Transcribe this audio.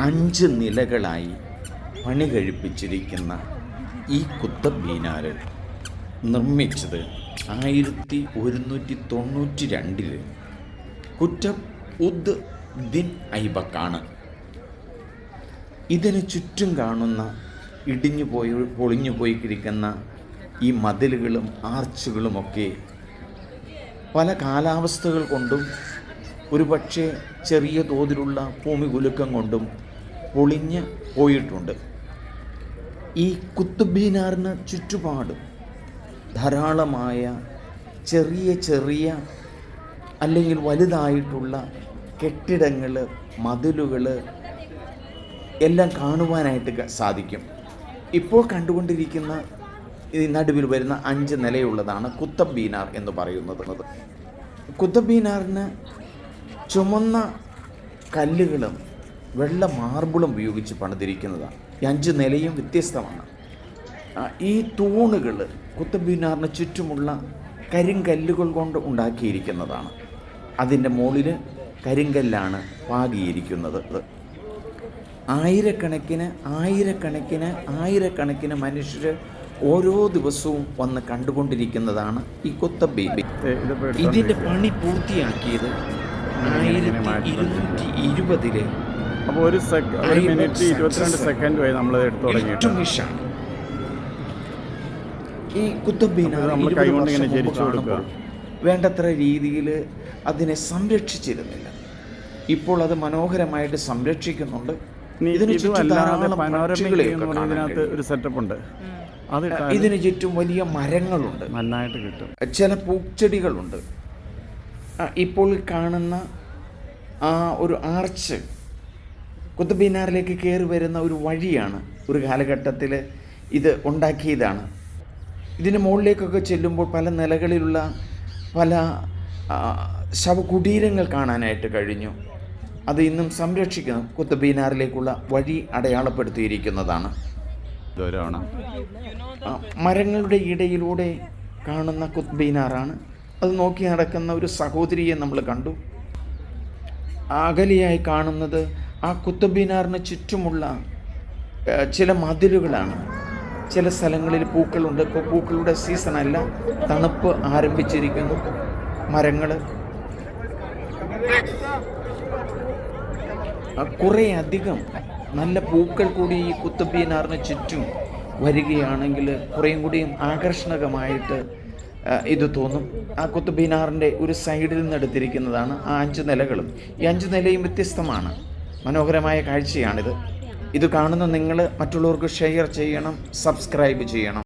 5 നിലകളായി പണി കഴിപ്പിച്ചിരിക്കുന്ന ഈ കുത്തബ് മീനാർ നിർമ്മിച്ചത് 1192 കുത്തബ് ഉദ് ദിൻ ഐബക്കാണ്. ഇതിന് ചുറ്റും കാണുന്ന പൊളിഞ്ഞു പോയിരിക്കുന്ന ഈ മതിലുകളും ആർച്ചുകളുമൊക്കെ പല കാലാവസ്ഥകൾ കൊണ്ടും ഒരുപക്ഷെ ചെറിയ തോതിലുള്ള ഭൂമി കുലുക്കം കൊണ്ടും പൊളിഞ്ഞ് പോയിട്ടുണ്ട്. ഈ കുത്തബ് മീനാറിന് ചുറ്റുപാടും ധാരാളമായ ചെറിയ അല്ലെങ്കിൽ വലുതായിട്ടുള്ള കെട്ടിടങ്ങൾ, മതിലുകൾ എല്ലാം കാണുവാനായിട്ട് സാധിക്കും. ഇപ്പോൾ കണ്ടുകൊണ്ടിരിക്കുന്ന ഈ നടുവിൽ വരുന്ന 5 നിലയുള്ളതാണ് കുത്തബ് മീനാർ എന്ന് പറയുന്നത്. കുത്തബ് മീനാറിന് ചുമന്ന കല്ലുകളും വെള്ള മാർബിളും ഉപയോഗിച്ച് പണിതിരിക്കുന്നതാണ്. ഈ 5 നിലയും വ്യത്യസ്തമാണ്. ഈ തൂണുകൾ കുത്തബ് മീനാറിന് ചുറ്റുമുള്ള കരിങ്കല്ലുകൾ കൊണ്ട് ഉണ്ടാക്കിയിരിക്കുന്നതാണ്. അതിൻ്റെ മുകളിൽ കരിങ്കല്ലാണ് പാകിയിരിക്കുന്നത്. ആയിരക്കണക്കിന് മനുഷ്യർ ഓരോ ദിവസവും വന്ന് കണ്ടുകൊണ്ടിരിക്കുന്നതാണ് ഈ കുത്തബ് മീനാർ. ഇതിൻ്റെ പണി പൂർത്തിയാക്കിയത് 1220 അപ്പോൾ ഒരു മിനിറ്റ് 22 സെക്കൻഡ് വരെ നമ്മൾ എടുത്തു തുടങ്ങിയിട്ടാണ്. ഈ കുത്തബ് മീനാർ വേണ്ടത്ര രീതിയിൽ അതിനെ സംരക്ഷിച്ചിരുന്നില്ല. ഇപ്പോൾ അത് മനോഹരമായിട്ട് സംരക്ഷിക്കുന്നുണ്ട്. ഒരു സെറ്റപ്പ് ഉണ്ട്. ഇതിന് ചുറ്റും വലിയ മരങ്ങളുണ്ട്, നന്നായിട്ട് കിട്ടും. ചില പൂച്ചെടികളുണ്ട്. ഇപ്പോൾ കാണുന്ന ആ ഒരു ആർച്ച് കുത്തബ് മീനാറിലേക്ക് കയറി വരുന്ന ഒരു വഴിയാണ്. ഒരു കാലഘട്ടത്തിൽ ഇത് ഉണ്ടാക്കിയതാണ്. ഇതിന് മുകളിലേക്കൊക്കെ ചെല്ലുമ്പോൾ പല നിലകളിലുള്ള പല ശവകുടീരങ്ങൾ കാണാനായിട്ട് കഴിഞ്ഞു. അത് ഇന്നും സംരക്ഷിക്കുന്നു. കുത്തബ് മീനാറിലേക്കുള്ള വഴി അടയാളപ്പെടുത്തിയിരിക്കുന്നതാണ്. മരങ്ങളുടെ ഇടയിലൂടെ കാണുന്ന കുത്തബ് മീനാറാണ്. അത് നോക്കി നടക്കുന്ന ഒരു സഹോദരിയെ നമ്മൾ കണ്ടു. അകലെയായി കാണുന്നത് ആ കുത്തബ് മീനാറിന് ചുറ്റുമുള്ള ചില മതിലുകളാണ്. ചില സ്ഥലങ്ങളിൽ പൂക്കളുണ്ട്. ഇപ്പോൾ പൂക്കളുടെ സീസണല്ല, തണുപ്പ് ആരംഭിച്ചിരിക്കുന്നു. മരങ്ങൾ കുറേ അധികം നല്ല പൂക്കൾ കൂടി ഈ കുത്തബ് മീനാറിന് ചുറ്റും വരികയാണെങ്കിൽ കുറേയും കൂടിയും ആകർഷണകമായിട്ട് ഇത് തോന്നും. ആ കുത്തബ് മീനാറിൻ്റെ ഒരു സൈഡിൽ നിന്ന് എടുത്തിരിക്കുന്നതാണ് ആ 5 നിലകളും. ഈ 5 നിലയും വ്യത്യസ്തമാണ്. മനോഹരമായ കാഴ്ചയാണിത്. ഇത് കാണുന്ന നിങ്ങൾ മറ്റുള്ളവർക്ക് ഷെയർ ചെയ്യണം, സബ്സ്ക്രൈബ് ചെയ്യണം.